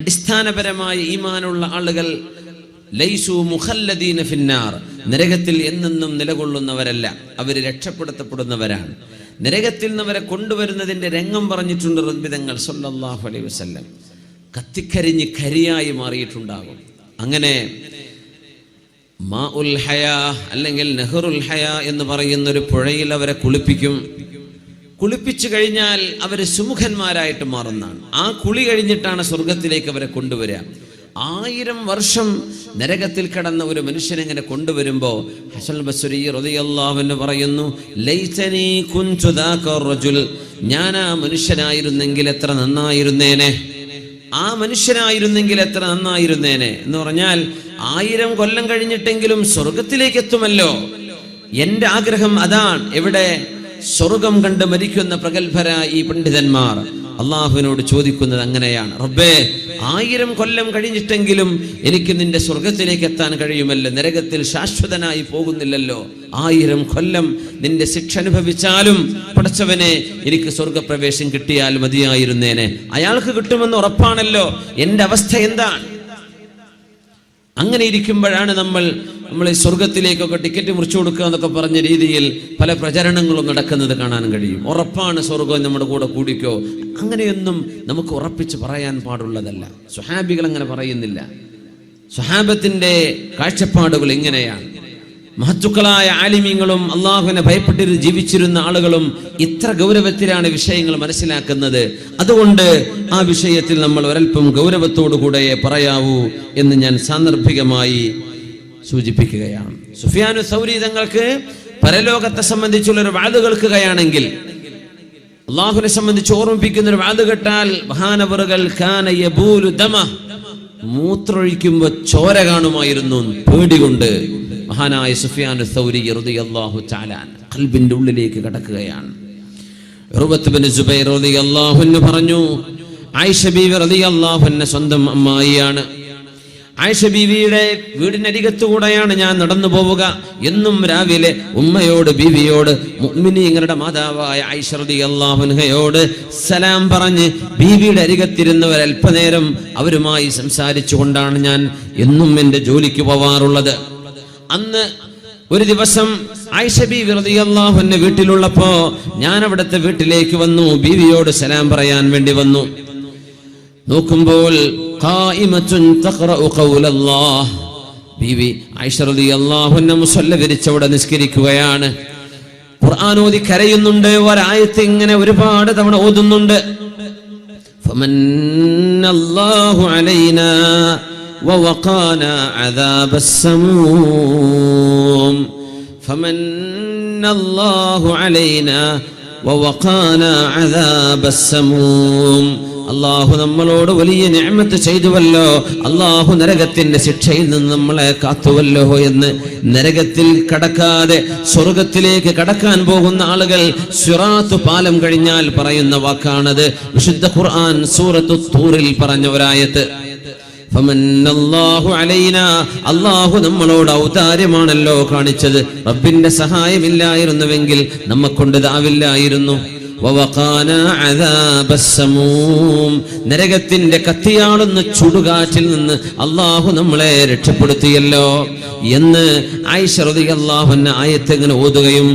അടിസ്ഥാനപരമായ ഈമാനുള്ള ആളുകൾ ലൈസു മുഖല്ലദീന ഫിന്നാർ, നരകത്തിൽ എന്നെന്നും നിലകൊള്ളുന്നവരല്ല, അവർ രക്ഷപ്പെടുത്തപ്പെടുന്നവരാണ്. നരകത്തിൽ നിന്നവരെ കൊണ്ടുവരുന്നതിന്റെ രംഗം പറഞ്ഞിട്ടുണ്ട് റബ്ബിതങ്ങൾ സല്ലല്ലാഹു അലൈഹി വസല്ലം. കത്തിക്കരിഞ്ഞ് കരിയായി മാറിയിട്ടുണ്ടാകും. അങ്ങനെ മാ ഉൽ ഹയാ അല്ലെങ്കിൽ നെഹ്റുൽ ഹയാ എന്ന് പറയുന്നൊരു പുഴയിൽ അവരെ കുളിപ്പിച്ചു കഴിഞ്ഞാൽ അവർ സുമുഖന്മാരായിട്ട് മാറുന്നതാണ്. ആ കുളി കഴിഞ്ഞിട്ടാണ് സ്വർഗത്തിലേക്ക് അവരെ കൊണ്ടുവരിക. 1000 വർഷം നരകത്തിൽ കിടന്ന ഒരു മനുഷ്യനെങ്ങനെ കൊണ്ടുവരുമ്പോൾ ഹസൻ ബസ്രി റളിയല്ലാഹു അൻഹു പറയുന്നു, ലൈതനി കുൻതു ദാക റജുൽ, ഞാൻ ആ മനുഷ്യനായിരുന്നെങ്കിൽ എത്ര നന്നായിരുന്നേനെ, ആ മനുഷ്യനായിരുന്നെങ്കിൽ എത്ര നന്നായിരുന്നേനെ എന്ന് പറഞ്ഞാൽ 1000 കൊല്ലം കഴിഞ്ഞിട്ടെങ്കിലും സ്വർഗത്തിലേക്ക് എത്തുമല്ലോ. എന്റെ ആഗ്രഹം അതാണ്. എവിടെ? സ്വർഗം കണ്ട് മരിക്കുന്ന പ്രഗത്ഭരായ ഈ പണ്ഡിതന്മാർ അള്ളാഹുവിനോട് ചോദിക്കുന്നത് അങ്ങനെയാണ്, റബ്ബേ 1000 കൊല്ലം കഴിഞ്ഞിട്ടെങ്കിലും എനിക്ക് നിന്റെ സ്വർഗത്തിലേക്ക് എത്താൻ കഴിയുമല്ലോ, നരകത്തിൽ ശാശ്വതനായി പോകുന്നില്ലല്ലോ. 1000 കൊല്ലം നിന്റെ ശിക്ഷ അനുഭവിച്ചാലും പടച്ചവനെ എനിക്ക് സ്വർഗപ്രവേശം കിട്ടിയാൽ മതിയായിരുന്നേനെ. അയാൾക്ക് കിട്ടുമെന്ന് ഉറപ്പാണല്ലോ. എന്റെ അവസ്ഥ എന്താണ്? അങ്ങനെ ഇരിക്കുമ്പോഴാണ് നമ്മൾ ഈ സ്വർഗത്തിലേക്കൊക്കെ ടിക്കറ്റ് മുറിച്ചു കൊടുക്കുക എന്നൊക്കെ പറഞ്ഞ രീതിയിൽ പല പ്രചരണങ്ങളും നടക്കുന്നത് കാണാൻ കഴിയും. ഉറപ്പാണ് സ്വർഗം നമ്മുടെ കൂടെ കൂടിക്കോ, അങ്ങനെയൊന്നും നമുക്ക് ഉറപ്പിച്ച് പറയാൻ പാടുള്ളതല്ല. സ്വഹാബികൾ അങ്ങനെ പറയുന്നില്ല. സ്വഹാബത്തിന്റെ കാഴ്ചപ്പാടുകൾ ഇങ്ങനെയാണ്. മഹത്തുക്കളായ ആലിമീങ്ങളും അള്ളാഹുവിനെ ഭയപ്പെട്ട് ജീവിച്ചിരുന്ന ആളുകളും ഇത്ര ഗൗരവത്തിലാണ് വിഷയങ്ങൾ മനസ്സിലാക്കുന്നത്. അതുകൊണ്ട് ആ വിഷയത്തിൽ നമ്മൾ ഒരൽപ്പം ഗൗരവത്തോടുകൂടെ പറയാവൂ എന്ന് ഞാൻ സാന്ദർഭികമായി സൂചിപ്പിക്കുകയാണ്. സുഫിയാനു സൗരി തങ്ങൾക്ക് പരലോകത്തെ സംബന്ധിച്ചുള്ളൊരു വാദ് കേൾക്കുകയാണെങ്കിൽ, അള്ളാഹുവിനെ സംബന്ധിച്ച് ഓർമ്മിപ്പിക്കുന്ന ഒരു വാദ് കേട്ടാൽ, മഹാനവറുകൾ കാന യബൂലു ദമ, മൂത്രൊഴിക്കുമ്പോ ചോര കാണുമായിരുന്നു പേടികൊണ്ട്. മഹാനായ സുഫിയാനു സൗരി റളിയല്ലാഹു തആല ഖൽബിന്റെ ഉള്ളിലേക്ക് കടക്കുകയാണ്. ഉർവത്ത് ബിൻ സുബൈർ റളിയല്ലാഹു അൻഹു പറഞ്ഞു, ആയിഷ ബീവി റളിയല്ലാഹു അൻഹ സ്വന്തം അമ്മായിയാണ്. ആയിഷ ബീവിയുടെ വീടിനരികത്തുകൂടെയാണ് ഞാൻ നടന്നു പോവുക. എന്നും രാവിലെ ഉമ്മയോട്, ബീവിയോട്, മുഅ്മിനീങ്ങളുടെ മാതാവായ ആയിഷ റളിയല്ലാഹു അൻഹയോട് സലാം പറഞ്ഞ് ബീവിയുടെ അരികത്തിരുന്ന് ഒരൽപ്പനേരം അവരുമായി സംസാരിച്ചു കൊണ്ടാണ് ഞാൻ എന്നും എൻ്റെ ജോലിക്ക് പോവാറുള്ളത്. അന്ന് ഒരു ദിവസം ആയിഷ ബീവി റളിയല്ലാഹു അൻഹ വീട്ടിലുള്ളപ്പോ ഞാൻ അവിടുത്തെ വീട്ടിലേക്ക് വന്നു. ബീവിയോട് സലാം പറയാൻ വേണ്ടി വന്നു. നോക്കുമ്പോൾ ഖായിമത്തുൻ തഖറഉ ഖൗലല്ലാഹ്, ബീവി ആയിഷ റളിയല്ലാഹു അൻഹ മുസല്ല വിരിച്ചവിടെ നിസ്കരിക്കുകയാണ്. ഖുർആൻ ഓതി കരയുന്നുണ്ട്. ഒരായത്ത് ഇങ്ങനെ ഒരുപാട് തവണ ഓതുന്നുണ്ട്. ഫമന്നല്ലാഹു അലൈനാ ووقانا عذاب السموم فمن الله علينا ووقانا عذاب السموم. അള്ളാഹു നമ്മളോട് വലിയ നിഅമത്ത് ചെയ്തുവല്ലോ, അള്ളാഹു നരകത്തിന്റെ ശിക്ഷയിൽ നിന്ന് നമ്മളെ കാത്തുവല്ലോ എന്ന് നരകത്തിൽ കടക്കാതെ സ്വർഗത്തിലേക്ക് കടക്കാൻ പോകുന്ന ആളുകൾ സിറാത്ത് പാലം കഴിഞ്ഞാൽ പറയുന്ന വാക്കാണത്. വിശുദ്ധ ഖുർആൻ സൂറത്തു തൂറിൽ പറഞ്ഞ ഒരായത്ത്. ഫമന്നല്ലാഹു അലൈനാ, അല്ലാഹു നമ്മളോട് ഔദാര്യമാണല്ലോ കാണിച്ചത്. റബ്ബിന്റെ സഹായമില്ലായിരുന്നുവെങ്കിൽ നമ്മക്കൊണ്ട് ഇതാവില്ലായിരുന്നു. വവഖാനാ അദാബസ്സമൂം, നരകത്തിന്റെ കത്തിയാളുന്ന ചുടുകാറ്റിൽ നിന്ന് അല്ലാഹു നമ്മളെ രക്ഷപ്പെടുത്തിയല്ലോ എന്ന് ആയിഷ റളിയല്ലാഹു അൻഹ ആയത്ത് ഇങ്ങനെ ഓതുകയും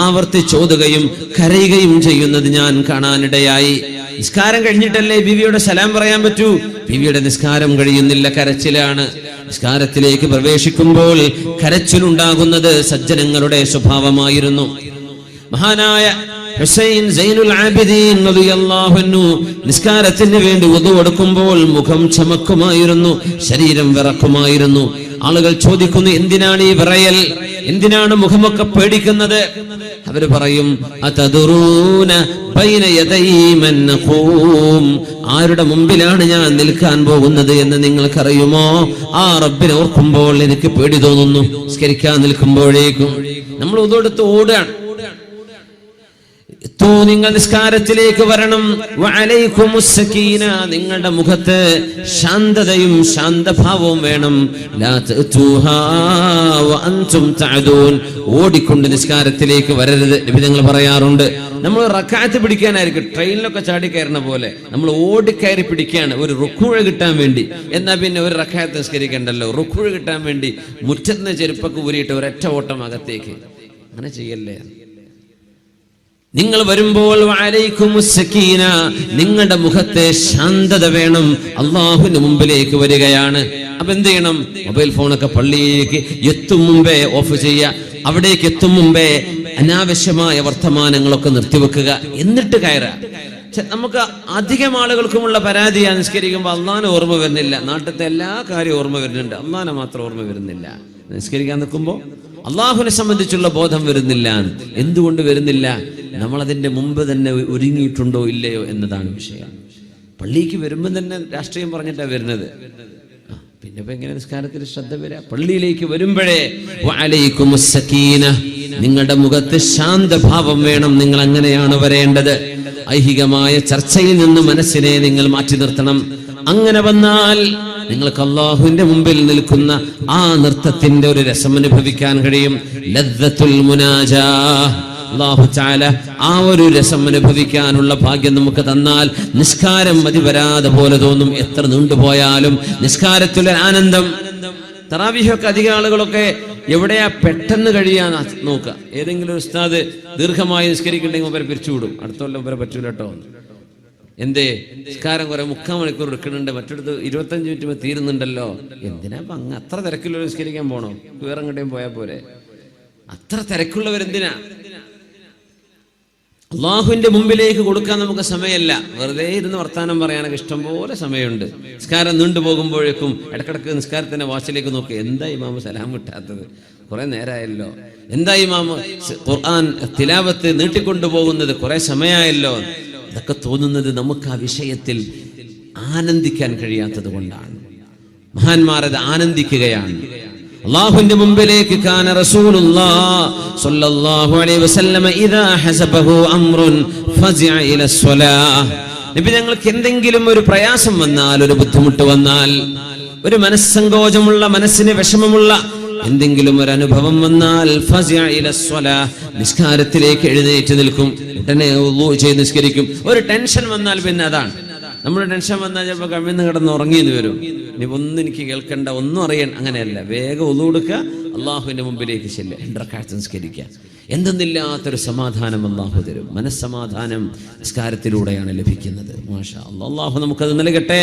ആവർത്തിച്ചോതുകയും കരയുകയും ചെയ്യുന്നത് ഞാൻ കാണാനിടയായി. നിസ്കാരം കഴിഞ്ഞിട്ടല്ലേ ബീവിയുടെ സലാം പറയാൻ പറ്റൂ? ബീവിയുടെ നിസ്കാരം കഴിയുന്നില്ല, കരച്ചിലാണ്. നിസ്കാരത്തിലേക്ക് പ്രവേശിക്കുമ്പോൾ കരച്ചിലുണ്ടാകുന്നത് സജ്ജനങ്ങളുടെ സ്വഭാവമായിരുന്നു. മഹാനായ ഹുസൈൻ സൈനുൽ ആബിദീൻ റളിയല്ലാഹു അൻഹു നിസ്കാരത്തിന് വേണ്ടി wudu എടുക്കുമ്പോൾ മുഖം ചമക്കുമായിരുന്നു, ശരീരം വിറക്കുമായിരുന്നു. ആളുകൾ ചോദിക്കുന്നു, എന്തിനാണ് ഈ വിറയൽ, എന്തിനാണ് മുഖമൊക്കെ പേടിക്കുന്നത്? അവർ പറയും, അതദറൂന ബൈന യദൈ മൻ നഖൂം, ആരുടെ മുമ്പിലാണ് ഞാൻ നിൽക്കാൻ പോകുന്നത് എന്ന് നിങ്ങൾക്കറിയുമോ? ആ റബ്ബിനെ ഓർക്കുമ്പോൾ എനിക്ക് പേടി തോന്നുന്നു. നിസ്കരിക്കാൻ നിൽക്കുമ്പോഴേക്കും നമ്മൾ wudu എടുത്ത് ഓടുകയാണ്. നിങ്ങൾ നിസ്കാരത്തിലേക്ക് വരണം. വഅലൈക്കുമുസ് സകീന, നിങ്ങളുടെ മുഖത്ത് ശാന്തതയും ശാന്തഭാവവും വേണം. ലാ തഅതൂഹാ വഅൻതും തഅദൂൻ, ഓടിക്കൊണ്ട് നിസ്കാരത്തിലേക്ക് വരരുത്. നബി തങ്ങൾ പറയാറുണ്ട്, നമ്മൾ റക്അത്ത് പിടിക്കാനായിരിക്കും ട്രെയിനിലൊക്കെ ചാടി കയറുന്ന പോലെ നമ്മൾ ഓടിക്കയറി പിടിക്കുകയാണ് ഒരു റുക്കൂഴ് കിട്ടാൻ വേണ്ടി. എന്നാ പിന്നെ ഒരു റക്അത്ത് നിസ്കരിക്കണ്ടല്ലോ, റുക്കൂഴ് കിട്ടാൻ വേണ്ടി മുറ്റത്ത് ചെരുപ്പൊക്കെ ഊരിയിട്ട് ഒരൊറ്റ ഓട്ടം അകത്തേക്ക്. അങ്ങനെ ചെയ്യല്ലേ. നിങ്ങൾ വരുമ്പോൾ വഅലൈക്കുമുസ് സകീന, നിങ്ങളുടെ മുഖത്തെ ശാന്തത വേണം. അള്ളാഹുവിന്റെ മുമ്പിലേക്ക് വരികയാണ്. അപ്പൊ എന്ത് ചെയ്യണം? മൊബൈൽ ഫോണൊക്കെ പള്ളിയിലേക്ക് എത്തും മുമ്പേ ഓഫ് ചെയ്യുക. അവിടേക്ക് എത്തും മുമ്പേ അനാവശ്യമായ വർത്തമാനങ്ങളൊക്കെ നിർത്തിവെക്കുക, എന്നിട്ട് കയറുക. നമുക്ക് അധികം ആളുകൾക്കുമുള്ള പരാതിയാണ്, നിസ്കരിക്കുമ്പോൾ അള്ളാഹിനെ ഓർമ്മ വരുന്നില്ല. നാട്ടിലത്തെ എല്ലാ കാര്യവും ഓർമ്മ വരുന്നുണ്ട്, അള്ളാഹിനെ മാത്രം ഓർമ്മ വരുന്നില്ല. നിസ്കരിക്കാൻ നിൽക്കുമ്പോൾ അള്ളാഹുവിനെ സംബന്ധിച്ചുള്ള ബോധം വരുന്നില്ല. എന്തുകൊണ്ട് വരുന്നില്ല? നമ്മളതിൻ്റെ മുമ്പ് തന്നെ ഒരുങ്ങിയിട്ടുണ്ടോ ഇല്ലയോ എന്നതാണ് വിഷയം. പള്ളിക്ക് വരുമ്പോൾ തന്നെ രാഷ്ട്രീയം പറഞ്ഞിട്ടാണ് വരുന്നത്. പിന്നെ ഇപ്പൊ എങ്ങനെ നിസ്കാരത്തിൽ ശ്രദ്ധ വരിക? പള്ളിയിലേക്ക് വരുമ്പോഴേ വഅലൈക്കുമുസ് സകീന, നിങ്ങളുടെ മുഖത്ത് ശാന്തഭാവം വേണം. നിങ്ങൾ അങ്ങനെയാണ് വരേണ്ടത്. ഐഹികമായ ചർച്ചയിൽ നിന്ന് മനസ്സിനെ നിങ്ങൾ മാറ്റി നിർത്തണം. അങ്ങനെ വന്നാൽ നിങ്ങൾക്ക് അല്ലാഹുവിന്റെ മുമ്പിൽ നിൽക്കുന്ന ആ നൃത്തത്തിന്റെ ഒരു രസം അനുഭവിക്കാൻ കഴിയും. ലദ്ദത്തുൽ മുനാജാ, അല്ലാഹു തആല ആ ഒരു രസം അനുഭവിക്കാനുള്ള ഭാഗ്യം നമുക്ക് തന്നാൽ നിസ്കാരം മതി വരാതെ പോലെ തോന്നും. എത്ര നീണ്ടുപോയാലും നിസ്കാരത്തിലെ ആനന്ദം. തറാവീഹൊക്കെ അധിക ആളുകളൊക്കെ എവിടെയാ പെട്ടെന്ന് കഴിയാൻ നോക്കുക. ഏതെങ്കിലും ഒരു ഉസ്താദ് ദീർഘമായി നിസ്കരിക്കണ്ടെങ്കിൽ ഇവരെ പിരിച്ചുവിടും. അടുത്ത കൊല്ലം ഇവരെ പറ്റൂല കേട്ടോ. എന്തേ? നിസ്കാരം കുറെ 3/4 മണിക്കൂർ എടുക്കുന്നുണ്ട്, മറ്റടുത്ത് 25 മിനിറ്റ് തീരുന്നുണ്ടല്ലോ. എന്തിനാ അങ്ങ് അത്ര തിരക്കുള്ളവർ നിസ്കരിക്കാൻ പോണോ? വേറെ എങ്ങോട്ടേയും പോയാൽ പോരെ? അത്ര തിരക്കുള്ളവരെന്തിനാ? അള്ളാഹുവിന്റെ മുമ്പിലേക്ക് കൊടുക്കാൻ നമുക്ക് സമയമല്ല. വെറുതെ ഇരുന്ന് വർത്താനം പറയാനൊക്കെ ഇഷ്ടം പോലെ സമയമുണ്ട്. നിസ്കാരം നീണ്ടു പോകുമ്പോഴേക്കും ഇടക്കിടക്ക് നിസ്കാരത്തിന്റെ വാച്ചിലേക്ക് നോക്കി, എന്താ ഇമാമ് സലാം കിട്ടാത്തത്? കുറെ നേരമായല്ലോ. എന്താ ഇമാമ് ഖുർആൻ തിലാവത്ത് നീട്ടിക്കൊണ്ടുപോകുന്നത്? കുറെ സമയമായല്ലോ. ഇതൊക്കെ തോന്നുന്നത് നമുക്ക് ആ വിഷയത്തിൽ ആനന്ദിക്കാൻ കഴിയാത്തത് കൊണ്ടാണ്. മഹാന്മാർ അത് ആനന്ദിക്കുകയാണ്. അല്ലാഹുവിന്റെ മുമ്പിലേക്ക് കാന റസൂലുള്ളാഹി സ്വല്ലല്ലാഹു അലൈഹി വസല്ലം ഇദാ ഹസബഹു അംറുൻ ഫസിഅ ഇല സ്വലാഹ്. നബി ഞങ്ങൾക്ക് എന്തെങ്കിലും ഒരു പ്രയാസം വന്നാൽ, ഒരു ബുദ്ധിമുട്ട് വന്നാൽ, ഒരു മനസ്സങ്കോചമുള്ള, മനസ്സിന് വിഷമമുള്ള എന്തെങ്കിലും ഒരു അനുഭവം വന്നാൽ ഫസിഅ ഇല സ്വലാഹ്, നിസ്കാരത്തിലേക്ക് എഴുന്നേറ്റ് നിൽക്കും. ഉടനെ വുളൂ ചെയ്ത് നിസ്കരിക്കും. ഒരു ടെൻഷൻ വന്നാൽ പിന്നെ അതാണ്. നമ്മുടെ ടെൻഷൻ വന്നാൽ ചിലപ്പോൾ കമിഴ്ന്ന് കിടന്ന് ഉറങ്ങിയെന്ന് വരും. ഇനി ഒന്നും എനിക്ക് കേൾക്കണ്ട, ഒന്നും അറിയാൻ. അങ്ങനെയല്ല, വേഗം വുളൂ എടുക്കുക, അള്ളാഹുവിന്റെ മുമ്പിലേക്ക് ചെല്ലുക, 2 റക്അത്ത് നിസ്കരിക്കുക. എന്തെന്നില്ലാത്തൊരു സമാധാനം അള്ളാഹു തരും. മനസ്സമാധാനം നിസ്കാരത്തിലൂടെയാണ് ലഭിക്കുന്നത്. മാഷാ അല്ലാഹ്, അള്ളാഹു നമുക്കത് നൽകട്ടെ.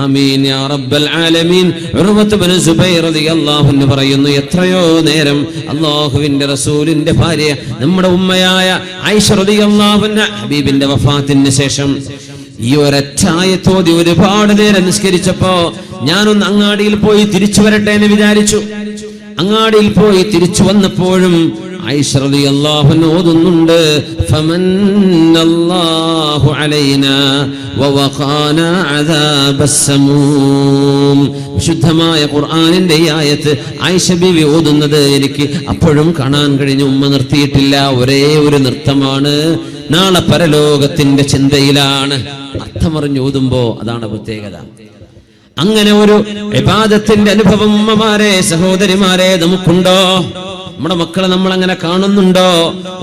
ആമീൻ യാ റബ്ബൽ ആലമീൻ. ഉർവത്ത് ഇബ്നു സുബൈർ റളിയല്ലാഹു അൻഹു പറയുന്നു, എത്രയോ നേരം അള്ളാഹുവിന്റെ റസൂലിന്റെ ഭാര്യ നമ്മുടെ ഉമ്മയായ ആയിഷ റളിയല്ലാഹു അൻഹ ഹബീബിന്റെ വഫാത്തിന് ശേഷം ഈ ഒരൊറ്റായത്തോതി ഒരുപാട് നേരം നിസ്കരിച്ചപ്പോ ഞാനൊന്ന് അങ്ങാടിയിൽ പോയി തിരിച്ചു വരട്ടെ എന്ന് വിചാരിച്ചു. അങ്ങാടിയിൽ പോയി തിരിച്ചു വന്നപ്പോഴും ആയിഷ റളിയല്ലാഹു അൻഹ ഓതുന്നുണ്ട്, ഫമന്നല്ലാഹു അലൈനാ വവഖാനാ അദാബസ് സമൂം. വിശുദ്ധമായ ഖുർആനിന്റെ ഈ ആയത്ത് ആയിഷ ബീവി ഓതുന്നത് എനിക്ക് അപ്പോഴും കാണാൻ കഴിഞ്ഞു. ഉമ്മ നിർത്തിയിട്ടില്ല, ഒരേ ഒരു നൃത്തമാണ്. നാളെ പരലോകത്തിന്റെ ചിന്തയിലാണ്. അർത്ഥമറിഞ്ഞ് ഓതുമ്പോ അതാണ് പ്രത്യേകത. അങ്ങനെ ഒരു ഇബാദത്തിന്റെ അനുഭവം ഉമ്മമാരെ, സഹോദരിമാരെ നമുക്കുണ്ടോ? നമ്മുടെ മക്കളെ നമ്മൾ അങ്ങനെ കാണുന്നുണ്ടോ?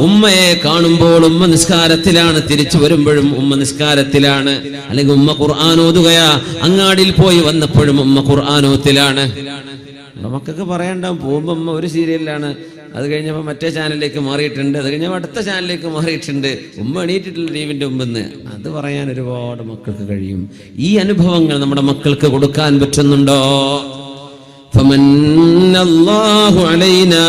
ഉമ്മയെ കാണുമ്പോൾ ഉമ്മ നിസ്കാരത്തിലാണ്, തിരിച്ചു വരുമ്പോഴും ഉമ്മ നിസ്കാരത്തിലാണ്. അല്ലെങ്കിൽ ഉമ്മ ഖുർആൻ ഓതുകയാ, അങ്ങാടിയിൽ പോയി വന്നപ്പോഴും ഉമ്മ ഖുർആനോത്തിലാണ്. നമുക്കൊക്കെ പറയണ്ടാവും, പോകുമ്പോ ഉമ്മ ഒരു സീരിയലിലാണ്, അത് കഴിഞ്ഞപ്പോൾ മറ്റേ ചാനലിലേക്ക് മാറിയിട്ടുണ്ട്, അത് കഴിഞ്ഞപ്പോൾ അടുത്ത ചാനലിലേക്ക് മാറിയിട്ടുണ്ട്, ഉമ്മ എണീറ്റിട്ടുള്ള ടീവിന്റെ മുമ്പെന്ന്. അത് പറയാൻ ഒരുപാട് മക്കൾക്ക് കഴിയും. ഈ അനുഭവങ്ങൾ നമ്മുടെ മക്കൾക്ക് കൊടുക്കാൻ പറ്റുന്നുണ്ടോ? ഫമന്നല്ലാഹു അലൈനാ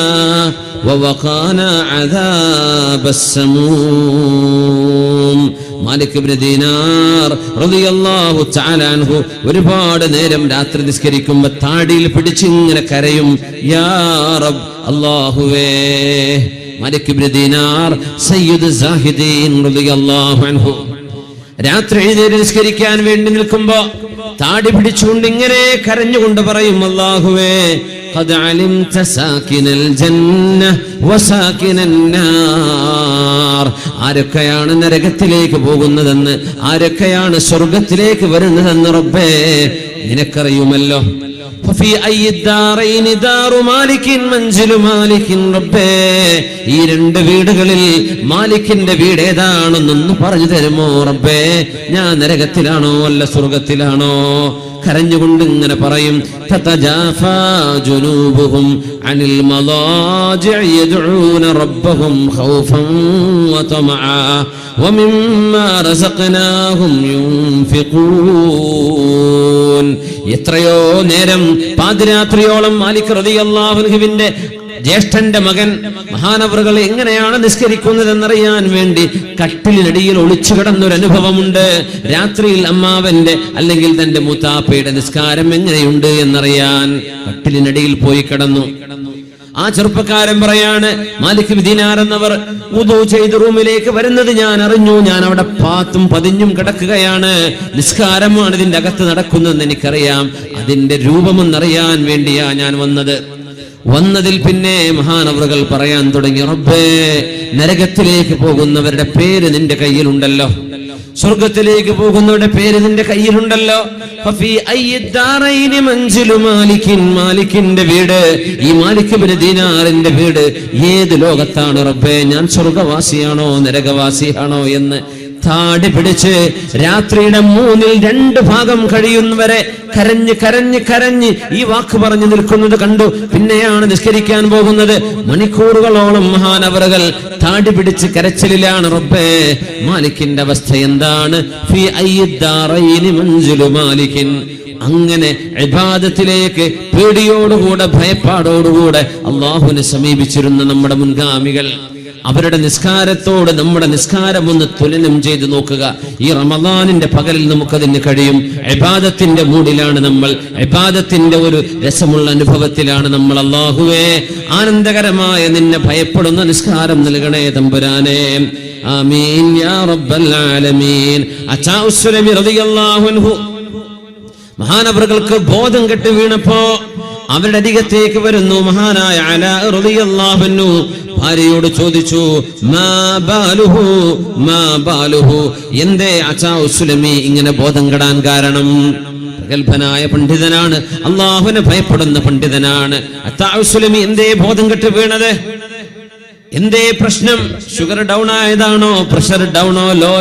വവഖാനാ അദാബസ് സമൂം. മാലിക് ഇബ്നു ദീനാർ റളിയല്ലാഹു തആല അൻഹു ഒരുപാട് നേരം രാത്രി നിസ്കരിക്കുമ്പോൾ താടിയിൽ പിടിച്ചിങ്ങനെ കരയും, യാ റബ്ബ്, അല്ലാഹുവേ. മാലിക് ഇബ്നു ദീനാർ സയ്യിദ് സാഹിദീൻ റളിയല്ലാഹു അൻഹു രാത്രി എഴുന്നേറ്റ് നിസ്കരിക്കാൻ വേണ്ടി നിൽക്കുമ്പോ താടി പിടിച്ചുകൊണ്ട് ഇങ്ങനെ കരഞ്ഞുകൊണ്ട് പറയും, അല്ലാഹുവേ, ഖദ് അലിംത സാകിനൽ ജന്ന വസാകിനൻ നാർ. ആരൊക്കെയാണ് നരകത്തിലേക്ക് പോകുന്നതെന്ന്, ആരൊക്കെയാണ് സ്വർഗത്തിലേക്ക് വരുന്നതെന്ന് റബ്ബേ നിനക്കറിയുമല്ലോ. ഫഫി അയ്യിദ്ദാറൈനി ദാറു മാലികിൻ മൻസിലു മാലികിൻ റബ്ബേ, ഈ രണ്ട് വീടുകളിൽ മാലിക്കിന്റെ വീട് ഏതാണെന്നൊന്ന് പറഞ്ഞു തരുമോ റബ്ബേ? ഞാൻ നരകത്തിലാണോ അല്ല സ്വർഗത്തിലാണോ? കരഞ്ഞുകൊണ്ട് ഇങ്ങനെ പറയും, തതജാഫാ ജുനൂബുഹും അനിൽ മളാജിഇ യദ്ഊന റബ്ബഹും ഖൗഫൻ വതമഅ വമിമ്മാ റസഖ്നാഹും യുൻഫിഖൂൻ. എത്രയോ നേരം പാതിരാത്രിയോളം മാലിക് റളിയല്ലാഹു അൻഹുവിന്റെ ജ്യേഷ്ഠന്റെ മകൻ മഹാനവറുകൾ എങ്ങനെയാണ് നിസ്കരിക്കുന്നതെന്നറിയാൻ വേണ്ടി കട്ടിലിനടിയിൽ ഒളിച്ചു കിടന്നൊരനുഭവമുണ്ട്. രാത്രിയിൽ അമ്മാവന്റെ അല്ലെങ്കിൽ തന്റെ മൂത്താപ്പയുടെ നിസ്കാരം എങ്ങനെയുണ്ട് എന്നറിയാൻ കട്ടിലിനടിയിൽ പോയി കിടന്നു. ആ ചെറുപ്പക്കാരൻ പറയാണ്, മാലിക് ബിൻ ദീനാർ എന്നവർ വുദൂ ചെയ്ത് റൂമിലേക്ക് വരുന്നത് ഞാൻ അറിഞ്ഞു. ഞാൻ അവിടെ പാത്തും പതിഞ്ഞും കിടക്കുകയാണ്. നിസ്കാരമാണ് ഇതിന്റെ അകത്ത് നടക്കുന്നതെന്ന് എനിക്കറിയാം. അതിന്റെ രൂപമെന്നറിയാൻ വേണ്ടിയാ ഞാൻ വന്നതിൽ പിന്നെ മഹാനവറുകൾ പറയാൻ തുടങ്ങി, റബ്ബേ, നരകത്തിലേക്ക് പോകുന്നവരുടെ പേര് നിന്റെ കയ്യിലുണ്ടല്ലോ, സ്വർഗത്തിലേക്ക് പോകുന്നവരുടെ പേര് നിന്റെ കയ്യിലുണ്ടല്ലോ. ഫഫി അയ്യിദ്ദാറൈനി മൻസിലു മാലികിൻ, മാലിക്കിന്റെ വീട്, ഈ മാലിക് ബിൻ ദീനാറിന്റെ വീട് ഏത് ലോകത്താണ് റബ്ബേ? ഞാൻ സ്വർഗവാസിയാണോ നരകവാസിയാണോ എന്ന് താടി പിടിച്ച് രാത്രിയുടെ 2/3 ഭാഗം കഴിയുന്നവരെ കരഞ്ഞ് കരഞ്ഞ് കരഞ്ഞ് ഈ വാക്ക് പറഞ്ഞു നിൽക്കുന്നത് കണ്ടു. പിന്നെയാണ് നിസ്കരിക്കാൻ പോകുന്നത്. മണിക്കൂറുകളോളം മഹാനവറുകൾ താടി പിടിച്ച് കരച്ചിലാണ്. റബ്ബേ, മാലിക്കിന്റെ അവസ്ഥ എന്താണ്? ഫീ അയ്യിദ്ദാറൈനി മൻസിലു മാലികിൻ. അങ്ങനെ ഇബാദത്തിലേക്ക് പേടിയോടുകൂടെ ഭയപ്പാടോടുകൂടെ അല്ലാഹുവിനെ സമീപിച്ചിരുന്ന നമ്മുടെ മുൻഗാമികൾ, അവരുടെ നിസ്കാരത്തോട് നമ്മുടെ നിസ്കാരം ഒന്ന് തുലനം ചെയ്ത് നോക്കുക. ഈ റമദാനിന്റെ പകലിൽ നമുക്കതിന് കഴിയും. ഇബാദത്തിന്റെ മൂഡിലാണ് നമ്മൾ, ഇബാദത്തിന്റെ ഒരു രസമുള്ള അനുഭവത്തിലാണ് നമ്മൾ. അല്ലാഹുവേ, ആനന്ദകരമായ നിന്നെ ഭയപ്പെടുന്ന നിസ്കാരം നൽകണേ തമ്പുരാനേ. ആമീൻ യാ റബ്ബൽ ആലമീൻ. അച്ചാ ഉസ്സലമി റളിയല്ലാഹു അൻഹു മഹാനവറുകൾക്ക് ബോധം കെട്ട് വീണപ്പോ അവരുടെ അരികത്തേക്ക് വരുന്നു മഹാനായ അലാ റളിയല്ലാഹു അൻഹു. ഭാര്യയോട് ചോദിച്ചു, മാ ബാലുഹു, എന്തേ അച്ചാ ഉസ്ലമി ഇങ്ങനെ ബോധം കെടാൻ കാരണം? പ്രഗൽഭനായ പണ്ഡിതനാണ്, അള്ളാഹുവിനെ ഭയപ്പെടുന്ന പണ്ഡിതനാണ്. അച്ചാ ഉസ്ലമി എന്തേ ബോധം കെട്ട് വീണത്? എന്തേ പ്രശ്നം? ഷുഗർ ഡൗൺ ആയതാണോ? പ്രഷർ ഡൗണോ? ലോ?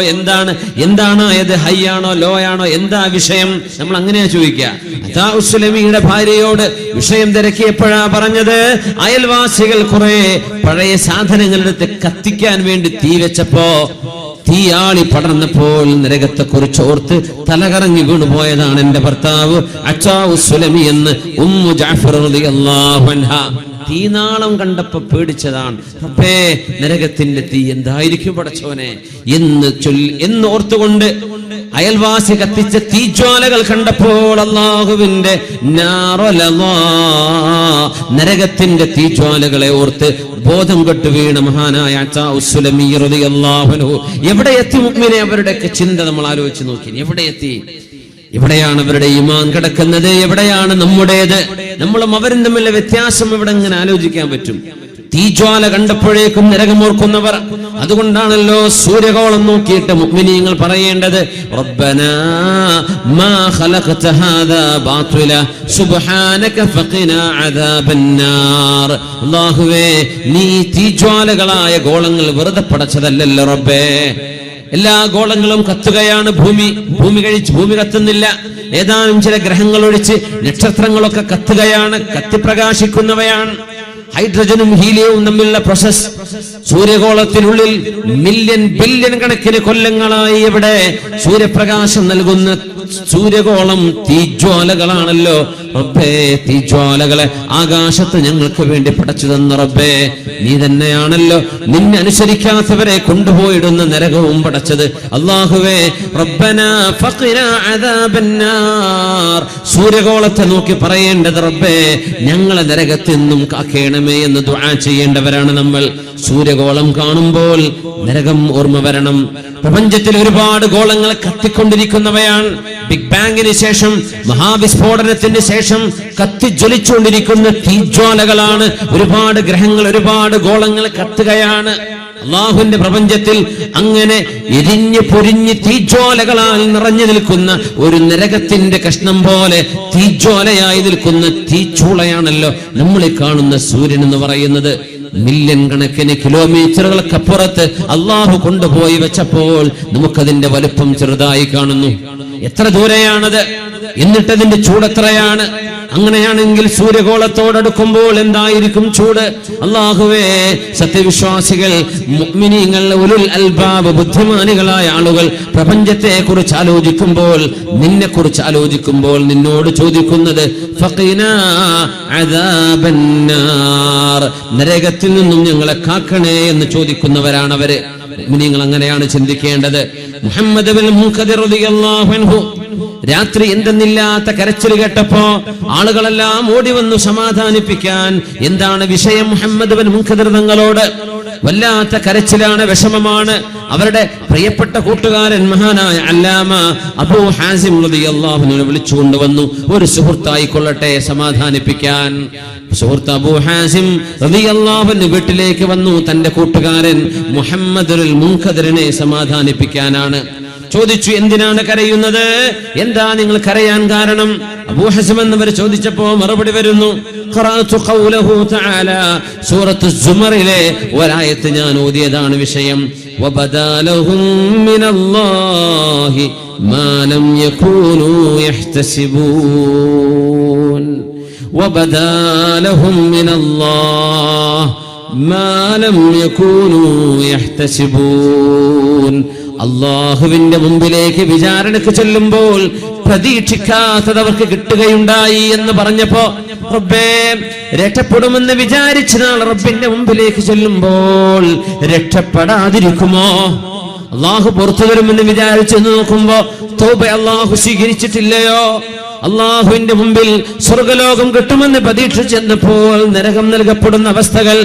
എന്താണ് ആയത്? ഹൈ ആണോ ലോ ആണോ? എന്താ വിഷയം? നമ്മൾ അങ്ങനെയാ ചോദിക്കുക. അതാ ഉസ്ലമിയുടെ ഭാര്യയോട് വിഷയം തിരക്കിയപ്പോഴാ പറഞ്ഞത്, അയൽവാസികൾ കുറെ പഴയ സാധനങ്ങളെടുത്ത് കത്തിക്കാൻ വേണ്ടി തീ വെച്ചപ്പോ തീയാളി പടർന്നപ്പോൾ നരകത്തെ കുറിച്ച് ഓർത്ത് തലകറങ്ങി വീണുപോയതാണ് എന്റെ ഭർത്താവ് അച്ചാ ഉസ്ലമി എന്ന് ഉമ്മു ജഅഫർ റളിയല്ലാഹു അൻഹാ. തീനാളം കണ്ടപ്പോ പേടിച്ചതാണ്. റബ്ബേ, നരകത്തിന്റെ തീ എന്തായിരിക്കും പടച്ചോനെ എന്ന് ഓർത്തുകൊണ്ട് അയൽവാസി കത്തിച്ച തീജ്വാലകൾ കണ്ടപ്പോൾ അല്ലാഹുവിന്റെ നരകത്തിന്റെ തീജ്വാലകളെ ഓർത്ത് ബോധം കെട്ടു വീണ മഹാനായ അച്ചാ ഉസ്ലമി റളിയല്ലാഹു അൻഹു. എവിടെ എത്തി മുഅ്മിനെ? അവരുടെയൊക്കെ ചിന്ത നമ്മൾ ആലോചിച്ച് നോക്കി. എവിടെ എത്തി? എവിടെയാണ് അവരുടെ ഈമാൻ കിടക്കുന്നത്? എവിടെയാണ് നമ്മുടേത്? നമ്മളും അവരും തമ്മിലുള്ള വ്യത്യാസം ഇവിടെ ഇങ്ങനെ ആലോചിക്കാൻ പറ്റും. തീജ്വാല കണ്ടപ്പോഴേക്കും നരകമോർക്കുന്നവർ. അതുകൊണ്ടാണല്ലോ സൂര്യകോളം നോക്കിയിട്ട് മുഅ്മിനീങ്ങൾ പറയേണ്ടത്, റബ്ബനാ മാ ഖലഖത ഹാദാ ബാതില സുബ്ഹാനക ഫഖിനാ അദാബന്നാർ. അല്ലാഹുവേ, നീ തീജ്വാലകളായ ഗോളങ്ങൾ വെറുതെ പടച്ചതല്ലല്ലോ റബ്ബേ. എല്ലാ ഗോളങ്ങളും കത്തുകയാണ്. ഭൂമി കത്തുന്നില്ല. ഏതാനും ചില ഗ്രഹങ്ങൾ ഒഴിച്ച് നക്ഷത്രങ്ങളൊക്കെ കത്തുകയാണ്, കത്തിപ്രകാശിക്കുന്നവയാണ്. ഹൈഡ്രജനും ഹീലിയവും തമ്മിലുള്ള പ്രോസസ്. സൂര്യഗോളത്തിനുള്ളിൽ ബില്യൺ കണക്കിന് കൊല്ലങ്ങളായി എവിടെ സൂര്യപ്രകാശം നൽകുന്ന സൂര്യഗോളം തീജ്വാലകളാണല്ലോ റബ്ബേ. തീജ്വാലകളെ ആകാശത്ത് ഞങ്ങൾക്ക് വേണ്ടി പടച്ചു തന്ന റബ്ബേ, നീ തന്നെയാണല്ലോ നിന്നെ അനുസരിക്കാത്തവരെ കൊണ്ടുപോയിടുന്ന നരകവും പടച്ചത്. അല്ലാഹുവേ, റബ്ബനാ ഫഖിനാ അദാബന്നാർ. സൂര്യഗോളത്തെ നോക്കി പറയേണ്ടത്, റബ്ബേ, ഞങ്ങളെ നരകത്തിൽ നിന്നും കാക്കേണമേ എന്ന് ദുആ ചെയ്യേണ്ടവരാണ് നമ്മൾ. സൂര്യഗോളം കാണുമ്പോൾ നരകം ഓർമ്മ വരണം. പ്രപഞ്ചത്തിൽ ഒരുപാട് ഗോളങ്ങൾ കത്തിക്കൊണ്ടിരിക്കുന്നവയാണ്. ബിഗ് ബാങ്ങിന് ശേഷം, മഹാവിസ്ഫോടനത്തിന് ശേഷം കത്തിജ്വലിച്ചുകൊണ്ടിരിക്കുന്ന തീജ്വാലകളാണ്. ഒരുപാട് ഗ്രഹങ്ങൾ, ഒരുപാട് ഗോളങ്ങൾ കത്തുകയാണ്. അള്ളാഹുവിന്റെ പ്രപഞ്ചത്തിൽ അങ്ങനെ എരിഞ്ഞ് പൊരിഞ്ഞ് തീജ്വാലകളാൽ നിറഞ്ഞു നിൽക്കുന്ന ഒരു നരകത്തിന്റെ കഷ്ണം പോലെ തീജ്വാലയായി നിൽക്കുന്ന തീച്ചൂളയാണല്ലോ നമ്മളീ കാണുന്ന സൂര്യൻ എന്ന് പറയുന്നത്. മില്യൺ കണക്കിന് കിലോമീറ്ററുകൾക്കപ്പുറത്ത് അള്ളാഹു കൊണ്ടുപോയി വെച്ചപ്പോൾ നമുക്കതിന്റെ വലുപ്പം ചെറുതായി കാണുന്നു. എത്ര ദൂരെയാണത്, എന്നിട്ടതിന്റെ ചൂട് എത്രയാണ്? അങ്ങനെയാണെങ്കിൽ സൂര്യഗോളത്തോടടുക്കുമ്പോൾ എന്തായിരിക്കും ചൂട്? അല്ലാഹുവേ, സത്യവിശ്വാസികൾ, മുഅ്മിനീങ്ങൾ, ഉലുൽ അൽബാബ്, ബുദ്ധിമാനികളായ ആളുകൾ പ്രപഞ്ചത്തെ കുറിച്ച് ആലോചിക്കുമ്പോൾ, നിന്നെ കുറിച്ച് ആലോചിക്കുമ്പോൾ നിന്നോട് ചോദിക്കുന്നത് ഫഖിനാ അദാബന്നാർ, നരകത്തിൽ നിന്നും ഞങ്ങളെ കാക്കണേ എന്ന് ചോദിക്കുന്നവരാണ് അവര്. മുഅ്മിനീങ്ങൾ അങ്ങനെയാണ് ചിന്തിക്കേണ്ടത്. മുഹമ്മദ് ബിൻ മുൻകദിർ റളിയല്ലാഹു അൻഹു രാത്രി എന്തെന്നില്ലാത്ത കരച്ചിൽ കേട്ടപ്പോ ആളുകളെല്ലാം ഓടി വന്നു സമാധാനിപ്പിക്കാൻ. എന്താണ് വിഷയം? മുഹമ്മദ് ബിൻ മുൻകദിർ തങ്ങളോട് വല്ലാത്ത കരച്ചിലാണ്, വിഷമമാണ്. അവരുടെ പ്രിയപ്പെട്ട കൂട്ടുകാരൻ മഹാനായ അല്ലാമ അബൂ ഹാസിം റളിയല്ലാഹു അൻഹു വിളിച്ചുകൊണ്ടുവന്നു, ഒരു സുഹൃത്തായി കൊള്ളട്ടെ സമാധാനിപ്പിക്കാൻ. സുഹൃത്ത് അബൂ ഹാസിം റളിയല്ലാഹു അൻഹു വീട്ടിലേക്ക് വന്നു. തന്റെ കൂട്ടുകാരൻ മുഹമ്മദ് ബിൻ മുൻകദിറിനെ സമാധാനിപ്പിക്കാനാണ്. ചോദിച്ചു, എന്തിനാണ് കരയുന്നത്? എന്താ നിങ്ങൾ കരയാൻ കാരണം? അബൂ ഹസൻ എന്നവർ ചോദിച്ചപ്പോ മറുപടി വരുന്നു, ഖറഅതു ഖൗലഹു തആല, സൂറത്തു സുമറിലെ ഒരായത്ത് ഞാൻ ഓതിയതാണ് വിഷയം. വബദാലഹും മിനല്ലാഹി മാ ലം യകൂനൂ യഹ്തസിബൂൻ. വബദാലഹും മിനല്ലാഹി മാ ലം യകൂനൂ യഹ്തസിബൂൻ. അള്ളാഹുവിന്റെ മുമ്പിലേക്ക് വിചാരണക്ക് ചെല്ലുമ്പോൾ പ്രതീക്ഷിക്കാത്തത് അവർക്ക് കിട്ടുകയുണ്ടായി എന്ന് പറഞ്ഞപ്പോ, റബ്ബേ, രക്ഷപ്പെടുമെന്ന് വിചാരിച്ച നാൾ റബ്ബിന്റെ മുമ്പിലേക്ക് ചെല്ലുമ്പോൾ രക്ഷപ്പെടാതിരിക്കുമോ? അള്ളാഹു പുറത്തു വരുമെന്ന് വിചാരിച്ചു നോക്കുമ്പോ തൗബ അള്ളാഹു സ്വീകരിച്ചിട്ടില്ലയോ? അള്ളാഹുവിന്റെ മുമ്പിൽ സ്വർഗലോകം കിട്ടുമെന്ന് പ്രതീക്ഷിച്ചെന്നപ്പോൾ നരകം നൽകപ്പെടുന്ന അവസ്ഥകൾ.